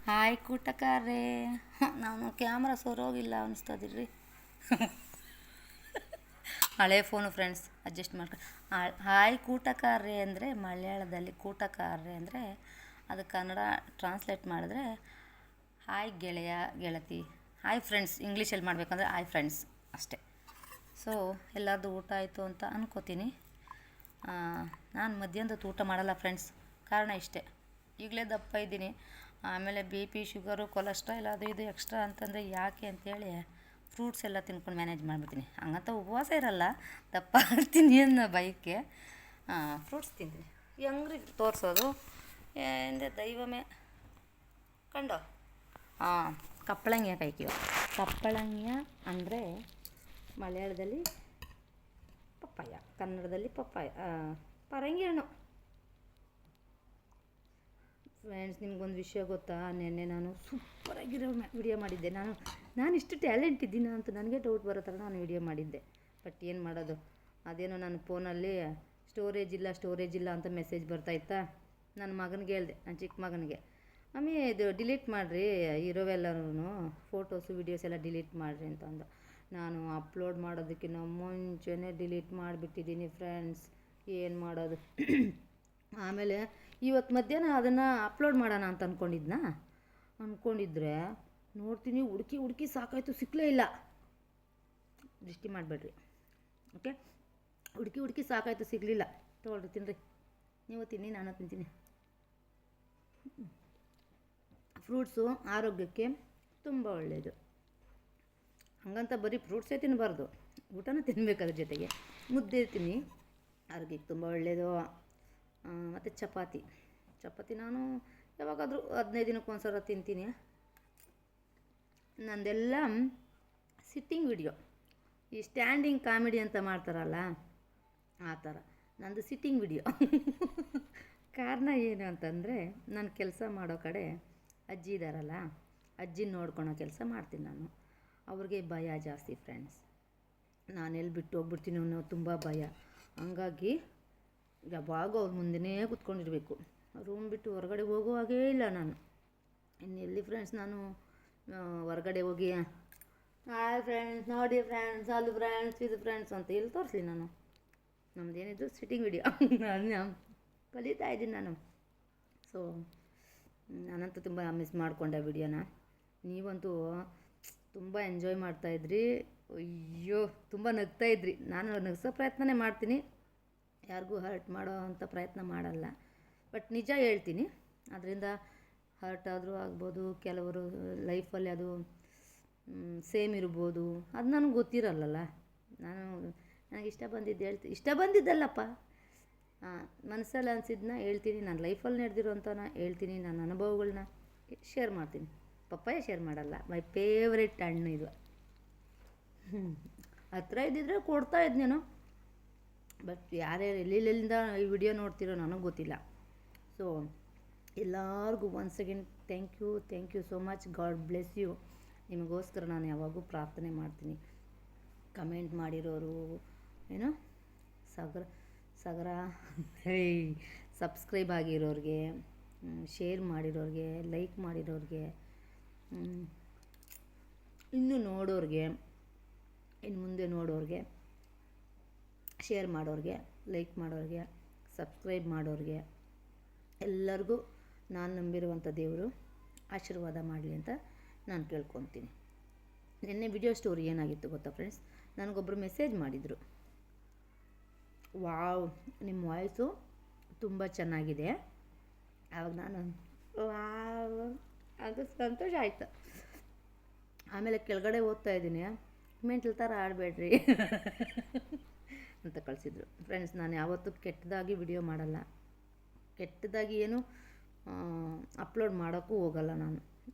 Hi ಕೂಟಕಾರ್ರೆ. ನಾನು camera ಸೋರೋಗಿಲ್ಲ ಅನಿಸ್ತದಿರ್ರಿ. ಹಳೆ phone friends, adjust ಮಾಡ್ಕೊ. ಹಾಯ್ ಕೂಟಕಾರ್ರೆ ಅಂದರೆ ಮಲಯಾಳದಲ್ಲಿ ಕೂಟಕಾರ್ರೆ ಅಂದರೆ ಅದು ಕನ್ನಡ ಟ್ರಾನ್ಸ್ಲೇಟ್ ಮಾಡಿದ್ರೆ ಹಾಯ್ ಗೆಳೆಯ ಗೆಳತಿ. ಹಾಯ್ ಫ್ರೆಂಡ್ಸ್ ಇಂಗ್ಲೀಷಲ್ಲಿ ಮಾಡಬೇಕಂದ್ರೆ ಹಾಯ್ ಫ್ರೆಂಡ್ಸ್ ಅಷ್ಟೇ. ಸೊ ಎಲ್ಲರದ್ದು ಊಟ ಆಯಿತು ಅಂತ ಅನ್ಕೋತೀನಿ. ನಾನು ಮಧ್ಯಾಹ್ನದ ಊಟ ಮಾಡಲ್ಲ ಫ್ರೆಂಡ್ಸ್. ಕಾರಣ ಇಷ್ಟೇ, ಈಗಲೇ ದಪ್ಪ ಇದ್ದೀನಿ. ಆಮೇಲೆ ಬಿ ಪಿ, ಶುಗರು, ಕೊಲೆಸ್ಟ್ರಾಲ್ ಅದು ಇದು ಎಕ್ಸ್ಟ್ರಾ ಅಂತಂದರೆ ಯಾಕೆ ಅಂತೇಳಿ ಫ್ರೂಟ್ಸ್ ಎಲ್ಲ ತಿನ್ಕೊಂಡು ಮ್ಯಾನೇಜ್ ಮಾಡಿಬಿಡ್ತೀನಿ. ಹಂಗಂತ ಉಪವಾಸ ಇರಲ್ಲ, ದಪ್ಪ ಆಗ್ತೀನಿ ಅನ್ನೋ ಬೈಕೆ ಫ್ರೂಟ್ಸ್ ತಿಂತೀನಿ. ಹೆಂಗ್ರಿಗೆ ತೋರಿಸೋದು ಎಂದರೆ ದೈವಮೇ ಕಂಡು. ಕಪ್ಪಳಂಗ್ಯ ಕೈಕಿವ. ಕಪ್ಪಳಂಗ್ಯ ಅಂದರೆ ಮಲಯಾಳದಲ್ಲಿ ಪಪ್ಪಾಯ, ಕನ್ನಡದಲ್ಲಿ ಪಪ್ಪಾಯ, ಪರಂಗಿ ಹಣ್ಣು. ಫ್ರೆಂಡ್ಸ್, ನಿಮ್ಗೊಂದು ವಿಷಯ ಗೊತ್ತಾ? ನೆನ್ನೆ ನಾನು ಸೂಪರಾಗಿರೋ ವಿಡಿಯೋ ಮಾಡಿದ್ದೆ. ನಾನು ಇಷ್ಟು ಟ್ಯಾಲೆಂಟ್ ಇದ್ದೀನ ಅಂತ ನನಗೆ ಡೌಟ್ ಬರೋ ಥರ ನಾನು ವಿಡಿಯೋ ಮಾಡಿದ್ದೆ. ಬಟ್ ಏನು ಮಾಡೋದು, ಅದೇನೋ ನನ್ನ ಫೋನಲ್ಲಿ ಸ್ಟೋರೇಜ್ ಇಲ್ಲ ಅಂತ ಮೆಸೇಜ್ ಬರ್ತಾಯಿತ್ತಾ. ನನ್ನ ಮಗನಿಗೆ ಹೇಳಿದೆ, ನನ್ನ ಚಿಕ್ಕ ಮಗನಿಗೆ, ಮಮ್ಮಿ ಇದು ಡಿಲೀಟ್ ಮಾಡಿರಿ, ಇರೋವೆಲ್ಲರೂ ಫೋಟೋಸು ವೀಡಿಯೋಸ್ ಎಲ್ಲ ಡಿಲೀಟ್ ಮಾಡಿರಿ ಅಂತ ಅಂದ. ನಾನು ಅಪ್ಲೋಡ್ ಮಾಡೋದಕ್ಕಿಂತ ಮುಂಚೆನೇ ಡಿಲೀಟ್ ಮಾಡಿಬಿಟ್ಟಿದ್ದೀನಿ ಫ್ರೆಂಡ್ಸ್. ಏನು ಮಾಡೋದು. ಆಮೇಲೆ ಇವತ್ತು ಮಧ್ಯಾಹ್ನ ಅದನ್ನು ಅಪ್ಲೋಡ್ ಮಾಡೋಣ ಅಂತ ಅಂದ್ಕೊಂಡಿದ್ರೆ ನೋಡ್ತೀನಿ ಹುಡುಕಿ ಸಾಕಾಯಿತು, ಸಿಕ್ಕಲೇ ಇಲ್ಲ. ದೃಷ್ಟಿ ಮಾಡಬೇಡ್ರಿ, ಓಕೆ. ಹುಡುಕಿ ಸಾಕಾಯಿತು, ಸಿಗಲಿಲ್ಲ. ತೊಗೊಳ್ರಿ, ತಿನ್ನಿರಿ. ನೀವು ತಿನ್ನಿ, ನಾನು ತಿಂತೀನಿ. ಫ್ರೂಟ್ಸು ಆರೋಗ್ಯಕ್ಕೆ ತುಂಬ ಒಳ್ಳೆಯದು. ಹಾಗಂತ ಬರೀ ಫ್ರೂಟ್ಸೇ ತಿನ್ನಬಾರ್ದು, ಊಟನೂ ತಿನ್ನಬೇಕು. ಅದ್ರ ಜೊತೆಗೆ ಮುದ್ದೆ ತಿನ್ನಿ, ಆರೋಗ್ಯಕ್ಕೆ ತುಂಬ ಒಳ್ಳೆಯದು. ಮತ್ತು ಚಪಾತಿ ನಾನು ಯಾವಾಗಾದರೂ 15 ದಿನಕ್ಕೆ ಒಂದ್ಸಲ ತಿಂತೀನಿ. ನಂದೆಲ್ಲ ಸಿಟ್ಟಿಂಗ್ ವಿಡಿಯೋ, ಈ ಸ್ಟ್ಯಾಂಡಿಂಗ್ ಕಾಮಿಡಿ ಅಂತ ಮಾಡ್ತಾರಲ್ಲ ಆ ಥರ ನಂದು ಸಿಟ್ಟಿಂಗ್ ವಿಡಿಯೋ. ಕಾರಣ ಏನು ಅಂತಂದರೆ, ನಾನು ಕೆಲಸ ಮಾಡೋ ಕಡೆ ಅಜ್ಜಿ ಇದ್ದಾರಲ್ಲ, ಅಜ್ಜಿನ ನೋಡ್ಕೊಳೋ ಕೆಲಸ ಮಾಡ್ತೀನಿ ನಾನು. ಅವ್ರಿಗೆ ಭಯ ಜಾಸ್ತಿ ಫ್ರೆಂಡ್ಸ್. ನಾನು ಎಲ್ಲಿ ಬಿಟ್ಟು ಹೋಗ್ಬಿಡ್ತೀನಿ ಅನ್ನೋ ತುಂಬ ಭಯ. ಹಂಗಾಗಿ ಯಾವಾಗ ಅವ್ರ ಮುಂದೆನೇ ಕೂತ್ಕೊಂಡಿರಬೇಕು. ರೂಮ್ ಬಿಟ್ಟು ಹೊರಗಡೆ ಹೋಗೋ ಹಾಗೇ ಇಲ್ಲ ನಾನು. ಇನ್ನೆಲ್ಲಿ ಫ್ರೆಂಡ್ಸ್ ನಾನು ಹೊರಗಡೆ ಹೋಗಿ ಹಾಯ್ ಫ್ರೆಂಡ್ಸ್, ನೋಡಿ ಫ್ರೆಂಡ್ಸ್, ಅದು ಫ್ರೆಂಡ್ಸ್, ಇದು ಫ್ರೆಂಡ್ಸ್ ಅಂತ ಎಲ್ಲಿ ತೋರಿಸ್ಲಿ ನಾನು? ನಮ್ಮದೇನಿದ್ರು ಸಿಟ್ಟಿಂಗ್ ವಿಡಿಯೋ ಅದನ್ನ ಕಲಿತಾ ಇದ್ದೀನಿ ನಾನು. ಸೊ ನಾನಂತೂ ತುಂಬ ಮಿಸ್ ಮಾಡಿಕೊಂಡೆ ವಿಡಿಯೋನ. ನೀವಂತೂ ತುಂಬ ಎಂಜಾಯ್ ಮಾಡ್ತಾಯಿದ್ರಿ. ಅಯ್ಯೋ, ತುಂಬ ನಗ್ತಾಯಿದ್ರಿ. ನಾನು ನಗಿಸೋ ಪ್ರಯತ್ನನೇ ಮಾಡ್ತೀನಿ, ಯಾರಿಗೂ ಹರ್ಟ್ ಮಾಡೋ ಅಂಥ ಪ್ರಯತ್ನ ಮಾಡಲ್ಲ. ಬಟ್ ನಿಜ ಹೇಳ್ತೀನಿ, ಅದರಿಂದ ಹರ್ಟ್ ಆದರೂ ಆಗ್ಬೋದು, ಕೆಲವರು ಲೈಫಲ್ಲಿ ಅದು ಸೇಮ್ ಇರ್ಬೋದು. ಅದು ನನಗೆ ಗೊತ್ತಿರಲ್ಲಲ್ಲ. ನನಗೆ ಇಷ್ಟ ಬಂದಿದ್ದಲ್ಲಪ್ಪ, ಮನಸ್ಸಲ್ಲಿ ಅನಿಸಿದ್ದನ್ನ ಹೇಳ್ತೀನಿ. ನಾನು ಲೈಫಲ್ಲಿ ನಡೆದಿರೋಂಥನ ಹೇಳ್ತೀನಿ. ನನ್ನ ಅನುಭವಗಳನ್ನ ಶೇರ್ ಮಾಡ್ತೀನಿ. ಪಪ್ಪಾಯ ಶೇರ್ ಮಾಡಲ್ಲ. ಮೈ ಫೇವ್ರೆಟ್ ಹಣ್ಣು ಇದು. ಹತ್ರ ಇದ್ದಿದ್ರೆ ಕೊಡ್ತಾ ಇದ್ನೇನೋ. ಬಟ್ ಯಾರ್ಯಾರು ಎಲ್ಲೆಲ್ಲಿಂದ ಈ ವಿಡಿಯೋ ನೋಡ್ತಿರೋ ನನಗೆ ಗೊತ್ತಿಲ್ಲ. ಸೊ ಎಲ್ಲರಿಗೂ once again thank you so much. God bless you. ನಿಮಗೋಸ್ಕರ ನಾನು ಯಾವಾಗೂ ಪ್ರಾರ್ಥನೆ ಮಾಡ್ತೀನಿ. ಕಮೆಂಟ್ ಮಾಡಿರೋರು ಏನೋ ಸಗರ ಸಬ್ಸ್ಕ್ರೈಬ್ ಆಗಿರೋರಿಗೆ, ಶೇರ್ ಮಾಡಿರೋರಿಗೆ, ಲೈಕ್ ಮಾಡಿರೋರಿಗೆ, ಇನ್ನು ನೋಡೋರಿಗೆ, ಇನ್ನು ಮುಂದೆ ನೋಡೋರಿಗೆ, ಶೇರ್ ಮಾಡೋರಿಗೆ, ಲೈಕ್ ಮಾಡೋರಿಗೆ, ಸಬ್ಸ್ಕ್ರೈಬ್ ಮಾಡೋರಿಗೆ ಎಲ್ಲರಿಗೂ ನಾನು ನಂಬಿರುವಂಥ ದೇವರು ಆಶೀರ್ವಾದ ಮಾಡಲಿ ಅಂತ ನಾನು ಕೇಳ್ಕೊತೀನಿ. ನಿನ್ನೆ ವಿಡಿಯೋ ಸ್ಟೋರಿ ಏನಾಗಿತ್ತು ಗೊತ್ತಾ ಫ್ರೆಂಡ್ಸ್? ನನಗೊಬ್ಬರು ಮೆಸೇಜ್ ಮಾಡಿದರು, ವಾವ್ ನಿಮ್ಮ ವಾಯ್ಸು ತುಂಬ ಚೆನ್ನಾಗಿದೆ. ಆವಾಗ ನಾನು ವಾವ್ ಅದು ಸಂತೋಷ ಆಯಿತು. ಆಮೇಲೆ ಕೆಳಗಡೆ ಓದ್ತಾ ಇದ್ದೀನಿ, ಮೆಂಟಲ್ ಥರ ಆಡಬೇಡ್ರಿ ಅಂತ ಕಳಿಸಿದ್ರು. ಫ್ರೆಂಡ್ಸ್, ನಾನು ಯಾವತ್ತೂ ಕೆಟ್ಟದಾಗಿ ವಿಡಿಯೋ ಮಾಡಲ್ಲ, ಕೆಟ್ಟದಾಗಿ ಏನು ಅಪ್ಲೋಡ್ ಮಾಡೋಕ್ಕೂ ಹೋಗಲ್ಲ.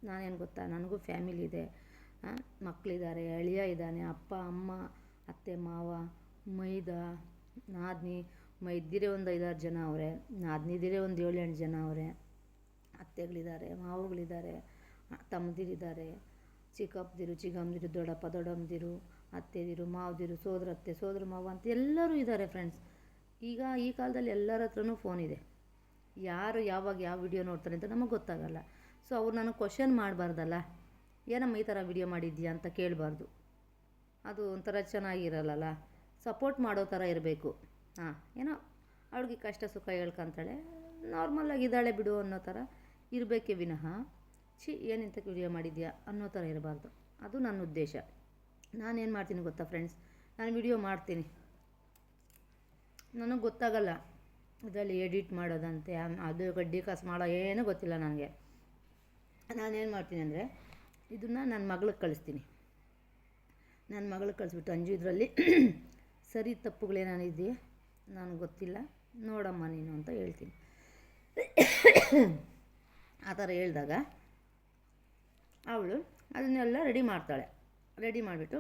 ನಾನೇನು ಗೊತ್ತಾ, ನನಗೂ ಫ್ಯಾಮಿಲಿ ಇದೆ, ಮಕ್ಕಳಿದ್ದಾರೆ, ಅಳಿಯ ಇದ್ದಾನೆ, ಅಪ್ಪ ಅಮ್ಮ, ಅತ್ತೆ ಮಾವ, ಮೈದ ನಾದಿನಿ. ಮೈದಿರೇ ಒಂದು 5-6 ಜನ ಅವರೇ, ನಾದಿನಿದಿರೇ ಒಂದು 7-8 ಜನ ಅವರೇ, ಅತ್ತೆಗಳಿದ್ದಾರೆ, ಮಾವುಗಳಿದ್ದಾರೆ, ತಮ್ಮದಿರಿದ್ದಾರೆ, ಚಿಕ್ಕಪ್ಪದಿರು, ಚಿಕ್ಕಮ್ಮದಿರು, ದೊಡ್ಡಪ್ಪ ದೊಡ್ಡಮ್ಮದಿರು, ಅತ್ತೆದಿರು, ಮಾವದಿರು, ಸೋದರತ್ತೆ, ಸೋದರ ಮಾವ ಅಂತ ಎಲ್ಲರೂ ಇದ್ದಾರೆ ಫ್ರೆಂಡ್ಸ್. ಈಗ ಈ ಕಾಲದಲ್ಲಿ ಎಲ್ಲರ ಹತ್ರನೂ ಫೋನ್ ಇದೆ. ಯಾರು ಯಾವಾಗ ಯಾವ ವಿಡಿಯೋ ನೋಡ್ತಾರೆ ಅಂತ ನಮಗೆ ಗೊತ್ತಾಗಲ್ಲ. ಸೊ ಅವ್ರು ನನಗೆ ಕ್ವಶನ್ ಮಾಡಬಾರ್ದಲ್ಲ, ಏನಮ್ಮ ಈ ಥರ ವಿಡಿಯೋ ಮಾಡಿದ್ಯಾ ಅಂತ ಕೇಳಬಾರ್ದು. ಅದು ಒಂಥರ ಚೆನ್ನಾಗಿರಲ್ಲ. ಸಪೋರ್ಟ್ ಮಾಡೋ ಥರ ಇರಬೇಕು. ಏನೋ ಅವಳಿಗೆ ಕಷ್ಟ ಸುಖ ಹೇಳ್ಕೊಂತಾಳೆ, ನಾರ್ಮಲಾಗಿದ್ದಾಳೆ ಬಿಡು ಅನ್ನೋ ಥರ ಇರಬೇಕೇ ವಿನಃ ಏನಿಂತಕ್ಕೆ ವಿಡಿಯೋ ಮಾಡಿದ್ಯಾ ಅನ್ನೋ ಥರ ಇರಬಾರ್ದು. ಅದು ನನ್ನ ಉದ್ದೇಶ. ನಾನೇನು ಮಾಡ್ತೀನಿ ಗೊತ್ತಾ ಫ್ರೆಂಡ್ಸ್, ನಾನು ವಿಡಿಯೋ ಮಾಡ್ತೀನಿ, ನನಗೆ ಗೊತ್ತಾಗಲ್ಲ ಅದರಲ್ಲಿ ಎಡಿಟ್ ಮಾಡೋದಂತೆ, ಅದು ಗಡ್ಡಿ ಕಾಸು ಮಾಡೋ ಏನೂ ಗೊತ್ತಿಲ್ಲ ನನಗೆ. ನಾನೇನು ಮಾಡ್ತೀನಿ ಅಂದರೆ ಇದನ್ನು ನನ್ನ ಮಗಳಿಗೆ ಕಳಿಸ್ತೀನಿ. ನನ್ನ ಮಗಳಿಗೆ ಕಳಿಸ್ಬಿಟ್ಟು ಅಂಜು ಇದರಲ್ಲಿ ಸರಿ ತಪ್ಪುಗಳೇನಿದೆಯಾ ನನಗೆ ಗೊತ್ತಿಲ್ಲ, ನೋಡಮ್ಮ ನೀನು ಅಂತ ಹೇಳ್ತೀನಿ. ಆ ಥರ ಹೇಳಿದಾಗ ಅವಳು ಅದನ್ನೆಲ್ಲ ರೆಡಿ ಮಾಡ್ತಾಳೆ. ರೆಡಿ ಮಾಡಿಬಿಟ್ಟು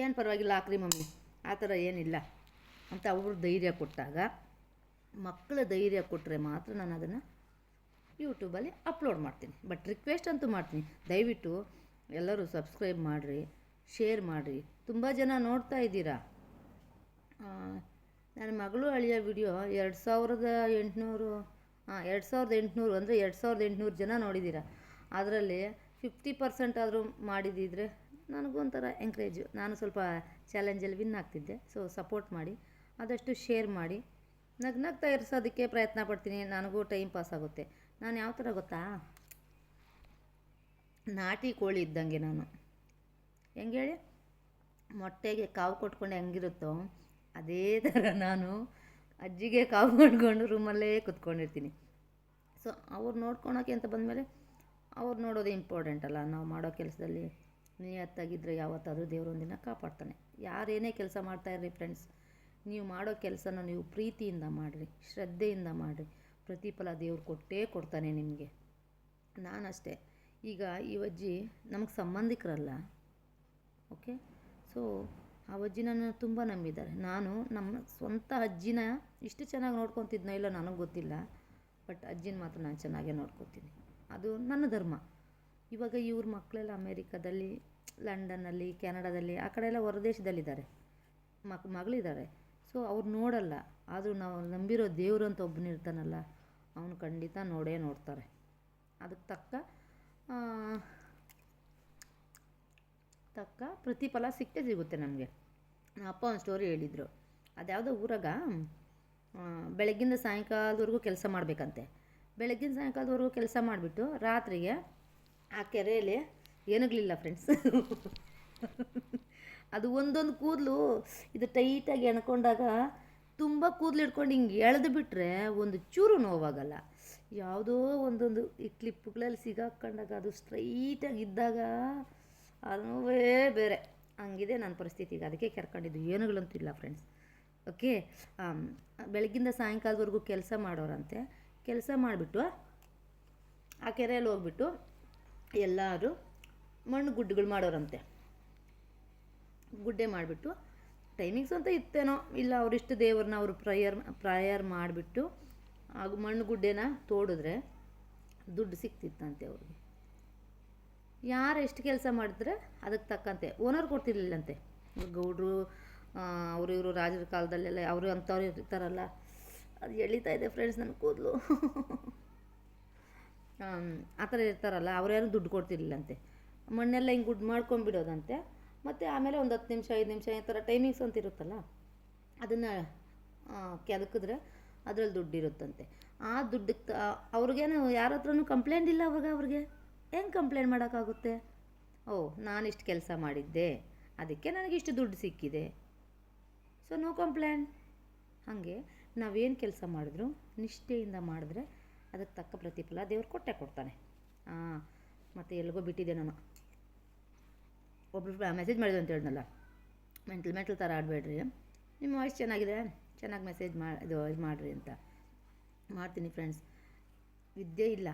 ಏನು ಪರವಾಗಿಲ್ಲ ಹಾಕ್ರಿ ಮಮ್ಮಿ, ಆ ಥರ ಏನಿಲ್ಲ ಅಂತ ಅವರು ಧೈರ್ಯ ಕೊಟ್ಟಾಗ, ಮಕ್ಕಳ ಧೈರ್ಯ ಕೊಟ್ಟರೆ ಮಾತ್ರ ನಾನು ಅದನ್ನು ಯೂಟ್ಯೂಬಲ್ಲಿ ಅಪ್ಲೋಡ್ ಮಾಡ್ತೀನಿ. ಬಟ್ ರಿಕ್ವೆಸ್ಟ್ ಅಂತೂ ಮಾಡ್ತೀನಿ, ದಯವಿಟ್ಟು ಎಲ್ಲರೂ ಸಬ್ಸ್ಕ್ರೈಬ್ ಮಾಡಿರಿ, ಶೇರ್ ಮಾಡಿರಿ. ತುಂಬ ಜನ ನೋಡ್ತಾ ಇದ್ದೀರಾ. ನನ್ನ ಮಗಳು ಅಳಿಯ ವಿಡಿಯೋ 2800 ಅಂದರೆ 2800 ಜನ ನೋಡಿದ್ದೀರಾ. ಅದರಲ್ಲಿ 50% ಆದರೂ ಮಾಡಿದ್ದಿದ್ರೆ ನನಗೊಂಥರ ಎಂಕರೇಜು, ನಾನು ಸ್ವಲ್ಪ ಚಾಲೆಂಜಲ್ಲಿ ವಿನ್ ಆಗ್ತಿದ್ದೆ. ಸೊ ಸಪೋರ್ಟ್ ಮಾಡಿ, ಆದಷ್ಟು ಶೇರ್ ಮಾಡಿ, ನಗ್ನಗ್ತಾ ಇರಿಸೋದಕ್ಕೆ ಪ್ರಯತ್ನ ಪಡ್ತೀನಿ. ನನಗೂ ಟೈಮ್ ಪಾಸ್ ಆಗುತ್ತೆ. ನಾನು ಯಾವ ಥರ ಗೊತ್ತಾ, ನಾಟಿ ಕೋಳಿ ಇದ್ದಂಗೆ ನಾನು. ಹೆಂಗೆ ಹೇಳಿ, ಮೊಟ್ಟೆಗೆ ಕಾವು ಕೊಟ್ಕೊಂಡು ಹೆಂಗಿರುತ್ತೋ ಅದೇ ಥರ ನಾನು ಅಜ್ಜಿಗೆ ಕಾವು ಮಾಡ್ಕೊಂಡು ರೂಮಲ್ಲೇ ಕೂತ್ಕೊಂಡಿರ್ತೀನಿ. ಸೊ ಅವ್ರು ನೋಡ್ಕೊಳಕ್ಕೆ ಅಂತ ಬಂದಮೇಲೆ ಅವ್ರು ನೋಡೋದು ಇಂಪಾರ್ಟೆಂಟ್ ಅಲ್ಲ. ನಾವು ಮಾಡೋ ಕೆಲಸದಲ್ಲಿ ನಿಯತ್ತಾಗಿದ್ದರೆ ಯಾವತ್ತಾದರೂ ದೇವರೊಂದಿನ ಕಾಪಾಡ್ತಾನೆ. ಯಾರೇನೇ ಕೆಲಸ ಮಾಡ್ತಾಯಿರ್ರಿ ಫ್ರೆಂಡ್ಸ್, ನೀವು ಮಾಡೋ ಕೆಲಸನ ನೀವು ಪ್ರೀತಿಯಿಂದ ಮಾಡಿರಿ, ಶ್ರದ್ಧೆಯಿಂದ ಮಾಡಿರಿ, ಪ್ರತಿಫಲ ದೇವ್ರು ಕೊಟ್ಟೇ ಕೊಡ್ತಾನೆ ನಿಮಗೆ. ನಾನಷ್ಟೇ. ಈಗ ಈ ಅಜ್ಜಿ ನಮಗೆ ಸಂಬಂಧಿಕರಲ್ಲ, ಓಕೆ. ಸೊ ಆ ಅಜ್ಜಿ ನನ್ನ ತುಂಬ ನಂಬಿದ್ದಾರೆ. ನಾನು ನಮ್ಮ ಸ್ವಂತ ಅಜ್ಜಿನ ಇಷ್ಟು ಚೆನ್ನಾಗಿ ನೋಡ್ಕೊತಿದ್ನೋ ಇಲ್ಲ ನನಗೆ ಗೊತ್ತಿಲ್ಲ, ಬಟ್ ಅಜ್ಜಿನ ಮಾತ್ರ ನಾನು ಚೆನ್ನಾಗೇ ನೋಡ್ಕೊತೀನಿ. ಅದು ನನ್ನ ಧರ್ಮ. ಇವಾಗ ಇವ್ರ ಮಕ್ಕಳೆಲ್ಲ ಅಮೇರಿಕಾದಲ್ಲಿ, ಲಂಡನ್ನಲ್ಲಿ, ಕೆನಡಾದಲ್ಲಿ, ಆ ಕಡೆ ಎಲ್ಲ ಹೊರದೇಶದಲ್ಲಿದ್ದಾರೆ, ಮಗಳಿದ್ದಾರೆ. ಸೊ ಅವ್ರು ನೋಡಲ್ಲ, ಆದರೂ ನಾವು ನಂಬಿರೋ ದೇವರು ಅಂತ ಒಬ್ಬನಿರ್ತಾನಲ್ಲ, ಅವನು ಖಂಡಿತ ನೋಡೇ ನೋಡ್ತಾರೆ. ಅದಕ್ಕೆ ತಕ್ಕ ಪ್ರತಿಫಲ ಸಿಗುತ್ತೆ ನಮಗೆ. ನಮ್ಮ ಅಪ್ಪ ಒಂದು ಸ್ಟೋರಿ ಹೇಳಿದರು. ಅದ್ಯಾವುದೋ ಊರಾಗ ಬೆಳಗ್ಗಿಂದ ಸಾಯಂಕಾಲದವರೆಗೂ ಕೆಲಸ ಮಾಡಬೇಕಂತೆ. ಬೆಳಗ್ಗಿನ ಸಾಯಂಕಾಲದವರೆಗೂ ಕೆಲಸ ಮಾಡಿಬಿಟ್ಟು ರಾತ್ರಿಗೆ ಆ ಕೆರೆಯಲ್ಲಿ ಏನಾಗಲಿಲ್ಲ ಫ್ರೆಂಡ್ಸ್. ಅದು ಒಂದೊಂದು ಕೂದಲು ಇದು ಟೈಟಾಗಿ ಎಣ್ಕೊಂಡಾಗ ತುಂಬ ಕೂದಲು ಇಟ್ಕೊಂಡು ಹಿಂಗೆ ಎಳೆದು ಬಿಟ್ಟರೆ ಒಂದು ಚೂರು ನೋವಾಗಲ್ಲ. ಯಾವುದೋ ಒಂದೊಂದು ಈ ಕ್ಲಿಪ್ಪುಗಳಲ್ಲಿ ಸಿಗಾಕೊಂಡಾಗ ಅದು ಸ್ಟ್ರೈಟಾಗಿದ್ದಾಗ ಆ ನೋವೇ ಬೇರೆ. ಹಂಗಿದೆ ನನ್ನ ಪರಿಸ್ಥಿತಿಗೆ. ಅದಕ್ಕೆ ಕರ್ಕೊಂಡಿದ್ದು, ಏನುಗಳಂತೂ ಇಲ್ಲ ಫ್ರೆಂಡ್ಸ್, ಓಕೆ. ಬೆಳಗ್ಗಿಂದ ಸಾಯಂಕಾಲದವರೆಗೂ ಕೆಲಸ ಮಾಡೋರಂತೆ. ಕೆಲಸ ಮಾಡಿಬಿಟ್ಟು ಆ ಕೆರೆಯಲ್ಲಿ ಹೋಗ್ಬಿಟ್ಟು ಎಲ್ಲರೂ ಮಣ್ಣು ಗುಡ್ಡೆಗಳು ಮಾಡೋರಂತೆ. ಗುಡ್ಡೆ ಮಾಡಿಬಿಟ್ಟು ಟೈಮಿಂಗ್ಸ್ ಅಂತ ಇತ್ತೇನೋ ಇಲ್ಲ, ಅವರಿಷ್ಟು ದೇವ್ರನ್ನ ಅವರು ಪ್ರೇಯರ್ ಮಾಡಿಬಿಟ್ಟು ಹಾಗೂ ಮಣ್ಣು ಗುಡ್ಡೆನ ತೋಡಿದ್ರೆ ದುಡ್ಡು ಸಿಕ್ತಿತ್ತಂತೆ ಅವ್ರಿಗೆ. ಯಾರು ಎಷ್ಟು ಕೆಲಸ ಮಾಡಿದ್ರೆ ಅದಕ್ಕೆ ತಕ್ಕಂತೆ ಓನರ್ ಕೊಡ್ತಿರ್ಲಿಲ್ಲಂತೆ. ಗೌಡ್ರು ಅವರು ಇವರು ರಾಜರ ಕಾಲದಲ್ಲೆಲ್ಲ ಅವರು ಅಂಥವ್ರು ಇರ್ತಾರಲ್ಲ, ಅದು ಎಳಿತಾ ಇದೆ ಫ್ರೆಂಡ್ಸ್ ನನ್ನ ಕೂದಲು. ಆ ಥರ ಇರ್ತಾರಲ್ಲ, ಅವ್ರು ಯಾರು ದುಡ್ಡು ಕೊಡ್ತಿರ್ಲಿಲ್ಲಂತೆ. ಮಣ್ಣೆಲ್ಲ ಹಿಂಗೆ ಗುಡ್ ಮಾಡ್ಕೊಂಡ್ಬಿಡೋದಂತೆ. ಮತ್ತು ಆಮೇಲೆ ಒಂದು 10 ನಿಮಿಷ 5 ನಿಮಿಷ ಈ ಥರ ಟೈಮಿಂಗ್ಸ್ ಅಂತ ಇರುತ್ತಲ್ಲ, ಅದನ್ನು ಕೆದಕಿದ್ರೆ ಅದರಲ್ಲಿ ದುಡ್ಡು ಇರುತ್ತಂತೆ. ಆ ದುಡ್ಡಿಗೆ ಅವ್ರಿಗೇನು ಯಾರ ಹತ್ರನೂ ಕಂಪ್ಲೇಂಟ್ ಇಲ್ಲ. ಅವಾಗ ಅವ್ರಿಗೆ ಹೆಂಗೆ ಕಂಪ್ಲೇಂಟ್ ಮಾಡೋಕ್ಕಾಗುತ್ತೆ? ನಾನಿಷ್ಟು ಕೆಲಸ ಮಾಡಿದ್ದೆ, ಅದಕ್ಕೆ ನನಗಿಷ್ಟು ದುಡ್ಡು ಸಿಕ್ಕಿದೆ, ಸೊ ನೋ ಕಂಪ್ಲೇಂಟ್. ಹಾಗೆ ನಾವೇನು ಕೆಲಸ ಮಾಡಿದ್ರು ನಿಷ್ಠೆಯಿಂದ ಮಾಡಿದ್ರೆ ಅದಕ್ಕೆ ತಕ್ಕ ಪ್ರತಿಫಲ ದೇವ್ರು ಕೊಟ್ಟೇ ಕೊಡ್ತಾನೆ. ಮತ್ತು ಎಲ್ಲಿಗೋ ಬಿಟ್ಟಿದ್ದೆ ನಾನು. ಒಬ್ಬರು ಮೆಸೇಜ್ ಮಾಡಿದ್ರು ಅಂತ ಹೇಳಿದ್ನಲ್ಲ, ಮೆಂಟಲ್ ಥರ ಆಡಬೇಡ್ರಿ, ನಿಮ್ಮ ವಾಯ್ಸ್ ಚೆನ್ನಾಗಿದೆ, ಚೆನ್ನಾಗಿ ಮೆಸೇಜ್ ಇದು ಮಾಡಿರಿ ಅಂತ. ಮಾಡ್ತೀನಿ ಫ್ರೆಂಡ್ಸ್. ವಿದ್ಯೆ ಇಲ್ಲ,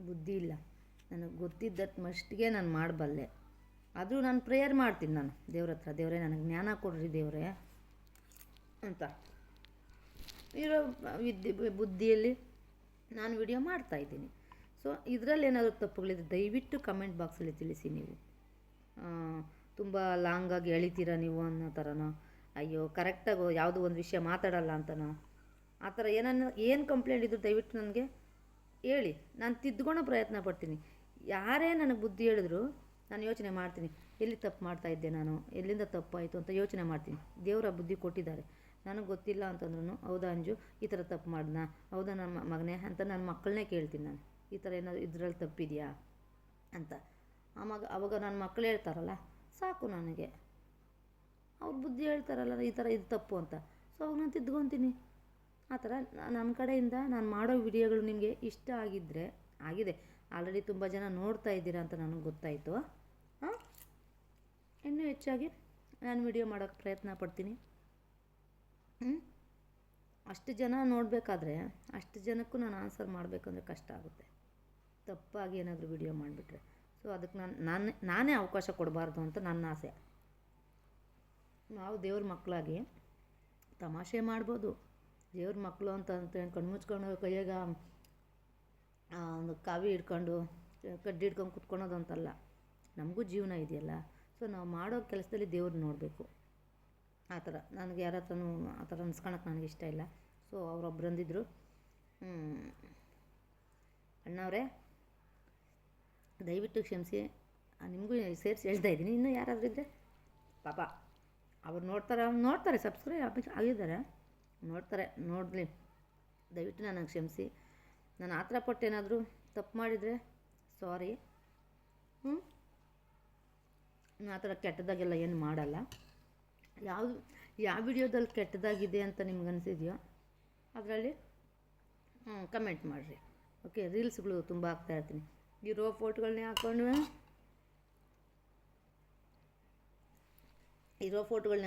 ಬುದ್ಧಿ ಇಲ್ಲ, ನನಗೆ ಗೊತ್ತಿದ್ದಷ್ಟು ಮಷ್ಟಿಗೆ ನಾನು ಮಾಡಬಲ್ಲೆ. ಆದರೂ ನಾನು ಪ್ರೇಯರ್ ಮಾಡ್ತೀನಿ ನಾನು ದೇವ್ರ ಹತ್ರ, ದೇವರೇ ನನಗೆ ಜ್ಞಾನ ಕೊಡ್ರಿ ದೇವರೇ ಅಂತ. ಇರೋ ಬುದ್ಧಿಯಲ್ಲಿ ನಾನು ವಿಡಿಯೋ ಮಾಡ್ತಾಯಿದ್ದೀನಿ. ಸೊ ಇದರಲ್ಲಿ ಏನಾದರೂ ತಪ್ಪುಗಳಿದ್ರೆ ದಯವಿಟ್ಟು ಕಮೆಂಟ್ ಬಾಕ್ಸಲ್ಲಿ ತಿಳಿಸಿ. ನೀವು ತುಂಬ ಲಾಂಗಾಗಿ ಎಳಿತೀರ ನೀವು ಅನ್ನೋ ಥರನೋ, ಅಯ್ಯೋ ಕರೆಕ್ಟಾಗಿ ಯಾವುದೋ ಒಂದು ವಿಷಯ ಮಾತಾಡಲ್ಲ ಅಂತನೋ, ಆ ಥರ ಏನು ಕಂಪ್ಲೇಂಟ್ ಇದ್ದರೂ ದಯವಿಟ್ಟು ನನಗೆ ಹೇಳಿ, ನಾನು ತಿದ್ದುಕೊಳ್ಳೋ ಪ್ರಯತ್ನ ಪಡ್ತೀನಿ. ಯಾರೇ ನನಗೆ ಬುದ್ಧಿ ಹೇಳಿದ್ರು ನಾನು ಯೋಚನೆ ಮಾಡ್ತೀನಿ, ಎಲ್ಲಿ ತಪ್ಪು ಮಾಡ್ತಾಯಿದ್ದೆ ನಾನು, ಎಲ್ಲಿಂದ ತಪ್ಪಾಯಿತು ಅಂತ ಯೋಚನೆ ಮಾಡ್ತೀನಿ. ದೇವರ ಬುದ್ಧಿ ಕೊಟ್ಟಿದ್ದಾರೆ. ನನಗೆ ಗೊತ್ತಿಲ್ಲ ಅಂತಂದ್ರೂ, ಹೌದಾ ಅಂಜು ಈ ಥರ ತಪ್ಪು ಮಾಡ್ದಾ, ಹೌದಾ ನನ್ನ ಮಗನೇ ಅಂತ ನನ್ನ ಮಕ್ಕಳನ್ನೇ ಕೇಳ್ತೀನಿ ನಾನು, ಈ ಥರ ಏನಾದರೂ ಇದರಲ್ಲಿ ತಪ್ಪಿದೆಯಾ ಅಂತ. ಅವಾಗ ನನ್ನ ಮಕ್ಕಳು ಹೇಳ್ತಾರಲ್ಲ, ಸಾಕು ನನಗೆ. ಅವ್ರ ಬುದ್ಧಿ ಹೇಳ್ತಾರಲ್ಲ ಈ ಥರ ಇದು ತಪ್ಪು ಅಂತ, ಸೊ ಅವಾಗ ನಾನು ತಿದ್ಕೊತೀನಿ. ಆ ಥರ ನನ್ನ ಕಡೆಯಿಂದ ನಾನು ಮಾಡೋ ವಿಡಿಯೋಗಳು ನಿಮಗೆ ಇಷ್ಟ ಆಗಿದೆ. ಆಲ್ರೆಡಿ ತುಂಬ ಜನ ನೋಡ್ತಾ ಇದ್ದೀರಾ ಅಂತ ನನಗೆ ಗೊತ್ತಾಯಿತು. ಇನ್ನೂ ಹೆಚ್ಚಾಗಿ ನಾನು ವಿಡಿಯೋ ಮಾಡೋಕ್ಕೆ ಪ್ರಯತ್ನ ಪಡ್ತೀನಿ. ಅಷ್ಟು ಜನ ನೋಡಬೇಕಾದ್ರೆ ಅಷ್ಟು ಜನಕ್ಕೂ ನಾನು ಆನ್ಸರ್ ಮಾಡಬೇಕಂದ್ರೆ ಕಷ್ಟ ಆಗುತ್ತೆ, ತಪ್ಪಾಗಿ ಏನಾದರೂ ವಿಡಿಯೋ ಮಾಡಿಬಿಟ್ರೆ. ಸೊ ಅದಕ್ಕೆ ನಾನೇ ಅವಕಾಶ ಕೊಡಬಾರ್ದು ಅಂತ ನನ್ನ ಆಸೆ. ನಾವು ದೇವ್ರ ಮಕ್ಕಳಾಗಿ ತಮಾಷೆ ಮಾಡ್ಬೋದು, ದೇವ್ರ ಮಕ್ಕಳು ಅಂತ ಕಣ್ಮುಚ್ಕೊಂಡು ಕೈಯಾಗ ಒಂದು ಕಾವಿ ಹಿಡ್ಕೊಂಡು ಕಡ್ಡಿ ಹಿಡ್ಕೊಂಡು ಕುತ್ಕೊಳೋದು ಅಂತಲ್ಲ. ನಮಗೂ ಜೀವನ ಇದೆಯಲ್ಲ. ಸೊ ನಾವು ಮಾಡೋ ಕೆಲಸದಲ್ಲಿ ದೇವ್ರು ನೋಡಬೇಕು. ಆ ಥರ ನನಗೆ ಯಾರ ಹತ್ರನೂ ಆ ಥರ ಅನ್ಸ್ಕೊಳಕ್ಕೆ ನನಗೆ ಇಷ್ಟ ಇಲ್ಲ. ಸೊ ಅವರೊಬ್ರು ಅಂದಿದ್ರು, ಅಣ್ಣವರೇ ದಯವಿಟ್ಟು ಕ್ಷಮಿಸಿ, ನಿಮಗೂ ಸೇರಿಸಿ ಹೇಳ್ತಾ ಇದ್ದೀನಿ. ಇನ್ನೂ ಯಾರಾದರೂ ಇದ್ದರೆ ಪಾಪ ಅವ್ರು ನೋಡ್ತಾರೆ ಸಬ್ಸ್ಕ್ರೈಬ್ ಆಗಿದ್ದಾರೆ, ನೋಡಲಿ, ದಯವಿಟ್ಟು ನನಗೆ ಕ್ಷಮಿಸಿ. ನಾನು ಆ ಥರ ಪಟ್ಟೇನಾದರೂ ತಪ್ಪು ಮಾಡಿದರೆ ಸಾರಿ. ನಾನು ಆ ಥರ ಕೆಟ್ಟದಾಗೆಲ್ಲ ಏನು ಮಾಡಲ್ಲ. ಯಾವ ವಿಡಿಯೋದಲ್ಲಿ ಕೆಟ್ಟದಾಗಿದೆ ಅಂತ ನಿಮ್ಗೆ ಅನಿಸಿದೆಯೋ ಅದರಲ್ಲಿ ಕಮೆಂಟ್ ಮಾಡಿರಿ. ಓಕೆ, ರೀಲ್ಸ್ಗಳು ತುಂಬ ಹಾಕ್ತಾಯಿರ್ತೀನಿ. ಇರೋ ಫೋಟೋಗಳನ್ನೇ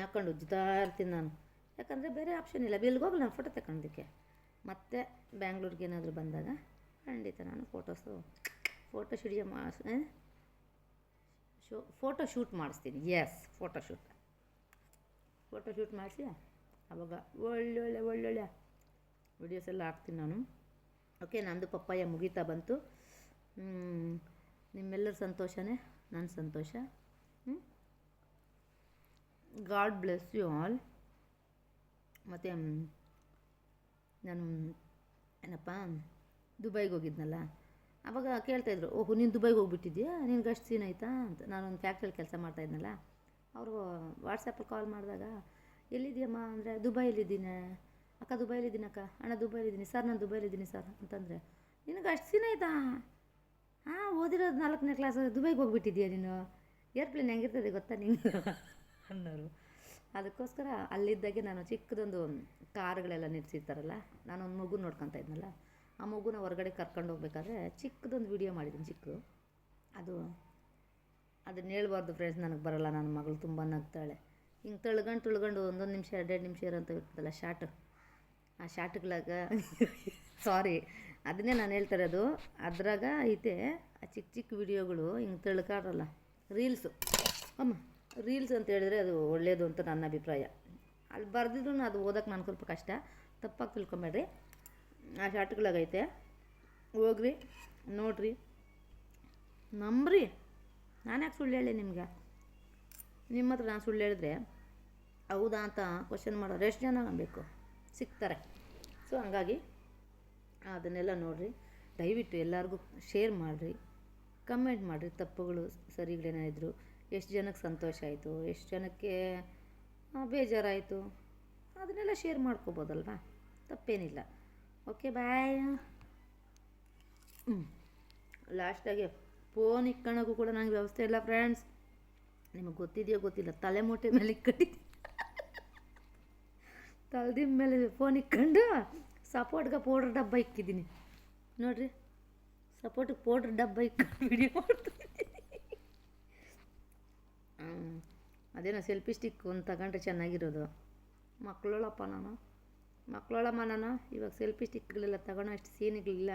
ಹಾಕ್ಕೊಂಡು ಉಜ್ತಾ ಇರ್ತೀನಿ ನಾನು. ಯಾಕಂದರೆ ಬೇರೆ ಆಪ್ಷನ್ ಇಲ್ಲ, ಎಲ್ಲಿಗೆ ಹೋಗಲ್ಲ ನಾನು ಫೋಟೋ ತಗೊಳೋದಕ್ಕೆ. ಮತ್ತು ಬ್ಯಾಂಗ್ಳೂರಿಗೆ ಏನಾದರೂ ಬಂದಾಗ ಖಂಡಿತ ನಾನು ಫೋಟೋ ಶೂಟ್ ಮಾಡಿಸ್ತೀನಿ. ಎಸ್, ಫೋಟೋ ಶೂಟ್ ಮಾಡಿಸಿ ಆವಾಗ ಒಳ್ಳೊಳ್ಳೆ ವಿಡಿಯೋಸ್ ಎಲ್ಲ ಹಾಕ್ತೀನಿ ನಾನು. ಓಕೆ, ನಂದು ಪಪ್ಪಾಯ ಮುಗೀತಾ ಬಂತು. ನಿಮ್ಮೆಲ್ಲರ ಸಂತೋಷನೇ ನನ್ನ ಸಂತೋಷ. God bless you all. ಮತ್ತು ನಾನು ಏನಪ್ಪ ದುಬೈಗೆ ಹೋಗಿದ್ನಲ್ಲ, ಆವಾಗ ಕೇಳ್ತಾಯಿದ್ರು, ಓಹೋ ನೀನು ದುಬೈಗೆ ಹೋಗ್ಬಿಟ್ಟಿದ್ಯಾ, ನಿನ್ಗೆ ಅಷ್ಟು ಸೀನ್ ಆಯಿತಾ ಅಂತ. ನಾನೊಂದು ಫ್ಯಾಕ್ಟ್ರಿಯಲ್ಲಿ ಕೆಲಸ ಮಾಡ್ತಾಯಿದ್ನಲ್ಲ, ಅವರು ವಾಟ್ಸಪ್ಪಲ್ಲಿ ಕಾಲ್ ಮಾಡಿದಾಗ ಎಲ್ಲಿದ್ದೀಯಮ್ಮ ಅಂದರೆ ದುಬೈಲಿದ್ದೀನಿ ಅಕ್ಕ, ದುಬೈಲಿದ್ದೀನಿ ಅಕ್ಕ, ಅಣ್ಣ ದುಬೈಲಿದ್ದೀನಿ ಸರ್, ನಾನು ದುಬೈಲಿದ್ದೀನಿ ಸರ್ ಅಂತಂದರೆ, ನಿನಗೆ ಅಷ್ಟು ಸೀನ್ ಆಯಿತಾ, ಓದಿರೋದು 4ನೇ ಕ್ಲಾಸ್, ದುಬೈಗೆ ಹೋಗ್ಬಿಟ್ಟಿದ್ಯಾ ನೀನು, ಏರ್ಪ್ಲೇನ್ ಹೆಂಗಿರ್ತದೆ ಗೊತ್ತಾ ನಿಂಗೆ ಅನ್ನೋರು. ಅದಕ್ಕೋಸ್ಕರ ಅಲ್ಲಿದ್ದಾಗೆ ನಾನು ಚಿಕ್ಕದೊಂದು ಕಾರುಗಳೆಲ್ಲ ನಿಲ್ಲಿಸಿರ್ತಾರಲ್ಲ, ನಾನೊಂದು ಮಗು ನೋಡ್ಕೊತಾ ಇದ್ನಲ್ಲ, ಆ ಮಗುನ ಹೊರಗಡೆ ಕರ್ಕೊಂಡು ಹೋಗ್ಬೇಕಾದ್ರೆ ಚಿಕ್ಕದೊಂದು ವಿಡಿಯೋ ಮಾಡಿದ್ದೀನಿ. ಚಿಕ್ಕದು ಅದನ್ನ ಹೇಳ್ಬಾರ್ದು ಫ್ರೆಂಡ್ಸ್, ನನಗೆ ಬರೋಲ್ಲ. ನನ್ನ ಮಗಳು ತುಂಬ ನಗ್ತಾಳೆ. ಹಿಂಗೆ ತಳ್ಕೊಂಡು 1 ನಿಮಿಷ 2 ನಿಮಿಷ ಇರೋಂಥ ಇರ್ತದಲ್ಲ ಶಾರ್ಟ್, ಆ ಶಾರ್ಟ್ಗಳಾಗ ಸಾರಿ ಅದನ್ನೇ ನಾನು ಹೇಳ್ತಾ ಇರೋದು. ಅದ್ರಾಗ ಐತೆ ಆ ಚಿಕ್ಕ ವಿಡಿಯೋಗಳು ಹಿಂಗೆ ತಳ್ಕಾರಲ್ಲ, ರೀಲ್ಸ್ ಅಂತ ಹೇಳಿದ್ರೆ ಅದು ಒಳ್ಳೆಯದು ಅಂತ ನನ್ನ ಅಭಿಪ್ರಾಯ. ಅಲ್ಲಿ ಬರೆದಿದ್ರು ಅದು ಓದೋಕ್ಕೆ ನನಗೆ ಸ್ವಲ್ಪ ಕಷ್ಟ, ತಪ್ಪಾಗಿ ತಿಳ್ಕೊಬೇಡ್ರಿ. ಆ ಶಾರ್ಟ್ಗಳಾಗೈತೆ, ಹೋಗ್ರಿ ನೋಡ್ರಿ, ನಂಬ್ರಿ. ನಾನು ಯಾಕೆ ಸುಳ್ಳು ಹೇಳಿ ನಿಮ್ಗೆ? ನಿಮ್ಮ ಹತ್ರ ನಾನು ಸುಳ್ಳು ಹೇಳಿದ್ರೆ ಹೌದಾ ಅಂತ ಕ್ವಶನ್ ಮಾಡೋರು ಎಷ್ಟು ಜನ ಬೇಕು, ಸಿಗ್ತಾರೆ. ಸೊ ಹಂಗಾಗಿ ಅದನ್ನೆಲ್ಲ ನೋಡಿರಿ. ದಯವಿಟ್ಟು ಎಲ್ಲರಿಗೂ ಶೇರ್ ಮಾಡಿರಿ, ಕಮೆಂಟ್ ಮಾಡಿರಿ. ತಪ್ಪುಗಳು ಸರಿಗಳೇನಾಯಿದ್ರು, ಎಷ್ಟು ಜನಕ್ಕೆ ಸಂತೋಷ ಆಯಿತು, ಎಷ್ಟು ಜನಕ್ಕೆ ಬೇಜಾರಾಯಿತು, ಅದನ್ನೆಲ್ಲ ಶೇರ್ ಮಾಡ್ಕೋಬೋದಲ್ವಾ, ತಪ್ಪೇನಿಲ್ಲ. ಓಕೆ, ಬಾಯ್. ಲಾಸ್ಟಾಗಿ ಫೋನ್ ಇಟ್ಕೊಳ್ಳೋಕ್ಕೂ ಕೂಡ ನನಗೆ ವ್ಯವಸ್ಥೆ ಇಲ್ಲ ಫ್ರೆಂಡ್ಸ್. ನಿಮಗೆ ಗೊತ್ತಿದೆಯೋ ಗೊತ್ತಿಲ್ಲ, ತಲೆ ಮೂಟೆ ಮೇಲೆ ಇಟ್ಕೊಂಡಿದ್ದೀನಿ, ತಲೆದಿನ ಮೇಲೆ ಫೋನ್ ಇಟ್ಕೊಂಡು ಸಪೋರ್ಟ್ಗೆ ಪೌಡ್ರ್ ಡಬ್ಬ ಇಕ್ಕಿದ್ದೀನಿ ನೋಡಿರಿ. ಸಪೋರ್ಟಿಗೆ ಪೌಡ್ರ್ ಡಬ್ಬ ಇಟ್ಕೊಂಡು ವಿಡಿಯೋ ಮಾಡ್ತೀನಿ. ಅದೇನೋ ಸೆಲ್ಫಿ ಸ್ಟಿಕ್ ಒಂದು ತಗೊಂಡ್ರೆ ಚೆನ್ನಾಗಿರೋದು. ಮಕ್ಕಳಪ್ಪ ನಾನು ಇವಾಗ ಸೆಲ್ಫಿ ಸ್ಟಿಕ್ಗಳೆಲ್ಲ ತಗೊಳ್ಳೋ ಅಷ್ಟು ಸೀನ್ಗಳಿಲ್ಲ.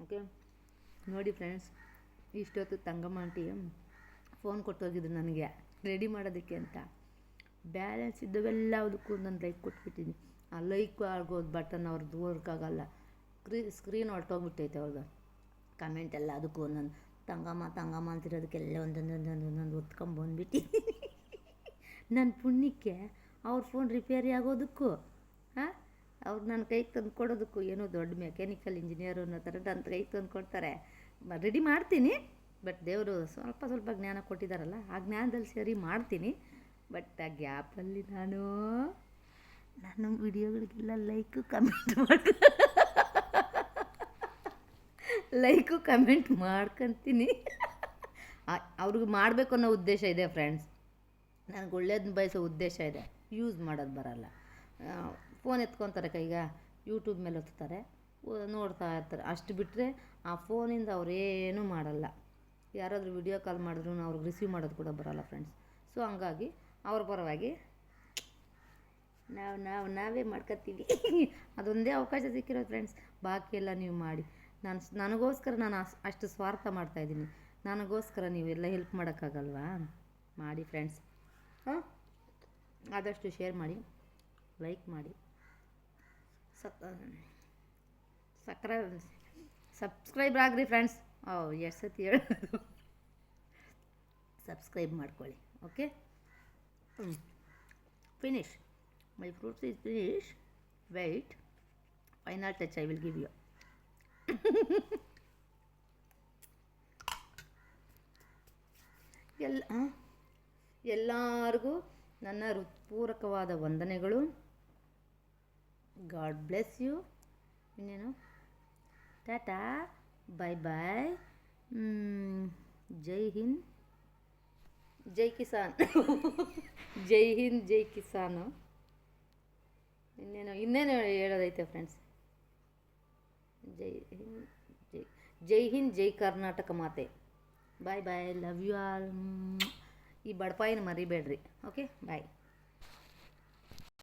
ಓಕೆ ನೋಡಿ ಫ್ರೆಂಡ್ಸ್, ಇಷ್ಟೊತ್ತು ತಂಗಮ್ಮ ಆಂಟಿ ಫೋನ್ ಕೊಟ್ಟೋಗಿದ್ರು ನನಗೆ ರೆಡಿ ಮಾಡೋದಕ್ಕೆ ಅಂತ. ಬ್ಯಾಲೆನ್ಸ್ ಇದ್ದವೆಲ್ಲ ಅದಕ್ಕೂ ನಾನು ಲೈಕ್ ಕೊಟ್ಬಿಟ್ಟಿದ್ದೀನಿ. ಆ ಲೈಕ್ ಆಗೋದು ಬಟನ್ ಅವ್ರದ್ದು ವರ್ಕ್ ಆಗೋಲ್ಲ, ಸ್ಕ್ರೀನ್ ಹೊರಟೋಗ್ಬಿಟ್ಟೈತೆ ಅವ್ರದ್ದು. ಕಮೆಂಟ್ ಎಲ್ಲ ಅದಕ್ಕೂ ಒಂದೊಂದು ತಂಗಮ್ಮ ಅಂತಿರೋದಕ್ಕೆಲ್ಲ ಒಂದೊಂದು ಒತ್ಕೊಂಬಂದ್ಬಿಟ್ಟಿದ್ದೀನಿ. ನನ್ನ ಪುಣ್ಯಕ್ಕೆ ಅವ್ರ ಫೋನ್ ರಿಪೇರಿ ಆಗೋದಕ್ಕೂ ಅವ್ರು ನನ್ನ ಕೈಗೆ ತಂದು ಕೊಡೋದಕ್ಕೂ ಏನೋ ದೊಡ್ಡ ಮೆಕ್ಯಾನಿಕಲ್ ಇಂಜಿನಿಯರು ಅನ್ನೋ ಥರ ನನ್ನ ಕೈಗೆ ತಂದು ಕೊಡ್ತಾರೆ. ರೆಡಿ ಮಾಡ್ತೀನಿ, ಬಟ್ ದೇವರು ಸ್ವಲ್ಪ ಸ್ವಲ್ಪ ಜ್ಞಾನ ಕೊಟ್ಟಿದ್ದಾರಲ್ಲ, ಆ ಜ್ಞಾನದಲ್ಲಿ ಸೇರಿ ಮಾಡ್ತೀನಿ. ಬಟ್ ಆ ಗ್ಯಾಪಲ್ಲಿ ನಾನು ವಿಡಿಯೋಗಳಿಗೆಲ್ಲ ಲೈಕು ಕಮೆಂಟ್ ಮಾಡ್ಕೊತೀನಿ. ಅವ್ರಿಗೆ ಮಾಡಬೇಕು ಅನ್ನೋ ಉದ್ದೇಶ ಇದೆ ಫ್ರೆಂಡ್ಸ್. ನನಗೆ ಒಳ್ಳೇದನ್ನ ಬಯಸೋ ಉದ್ದೇಶ ಇದೆ. ಯೂಸ್ ಮಾಡೋದು ಬರಲ್ಲ. ಫೋನ್ ಎತ್ಕೊತಾರೆ ಕೈಗೆ, ಯೂಟ್ಯೂಬ್ ಮೇಲೆ ಒತ್ತಾರೆ, ನೋಡ್ತಾ ಇರ್ತಾರೆ. ಅಷ್ಟು ಬಿಟ್ಟರೆ ಆ ಫೋನಿಂದ ಅವರೇನೂ ಮಾಡಲ್ಲ. ಯಾರಾದರೂ ವಿಡಿಯೋ ಕಾಲ್ ಮಾಡಿದ್ರು ಅವ್ರಿಗೆ ರಿಸೀವ್ ಮಾಡೋದು ಕೂಡ ಬರೋಲ್ಲ ಫ್ರೆಂಡ್ಸ್. ಸೊ ಹಂಗಾಗಿ ಅವ್ರ ಪರವಾಗಿ ನಾವೇ ಮಾಡ್ಕೊತೀವಿ. ಅದೊಂದೇ ಅವಕಾಶ ಸಿಕ್ಕಿರೋದು ಫ್ರೆಂಡ್ಸ್. ಬಾಕಿ ಎಲ್ಲ ನೀವು ಮಾಡಿ. ನನಗೋಸ್ಕರ ನಾನು ಅಷ್ಟು ಸ್ವಾರ್ಥ ಮಾಡ್ತಾಯಿದ್ದೀನಿ. ನನಗೋಸ್ಕರ ನೀವೆಲ್ಲ ಹೆಲ್ಪ್ ಮಾಡೋಕ್ಕಾಗಲ್ವಾ? ಮಾಡಿ ಫ್ರೆಂಡ್ಸ್. ಆದಷ್ಟು ಶೇರ್ ಮಾಡಿ, ಲೈಕ್ ಮಾಡಿ, ಸಬ್ಸ್ಕ್ರೈಬ್ ಆಗ್ರಿ ಫ್ರೆಂಡ್ಸ್. ಎಷ್ಟು ಸತಿ ಹೇಳೋದು, ಸಬ್ಸ್ಕ್ರೈಬ್ ಮಾಡ್ಕೊಳ್ಳಿ. Okay, finish. My fruits is finish. Wait, final touch I will give you. ಎಲ್ಲರಿಗೂ ನನ್ನ ಹೃತ್ಪೂರ್ವಕವಾದ ವಂದನೆಗಳು. God bless you. ಇನ್ನೇನು, ಟಾಟಾ, ಬಾಯ್ ಬಾಯ್. ಜೈ ಹಿಂದ್, ಜೈ ಕಿಸಾನ್. ಜೈ ಹಿಂದ್, ಜೈ ಕಿಸಾನು. ಇನ್ನೇನು ಹೇಳೋದೈತೆ ಫ್ರೆಂಡ್ಸ್. ಜೈ ಹಿಂದ್, ಜೈ ಕರ್ನಾಟಕ ಮಾತೆ. ಬಾಯ್ ಬಾಯ್, ಲವ್ ಯು ಆಲ್. ಈ ಬಡಪಾಯಿನ ಮರಿಬೇಡ್ರಿ. ಓಕೆ, ಬಾಯ್.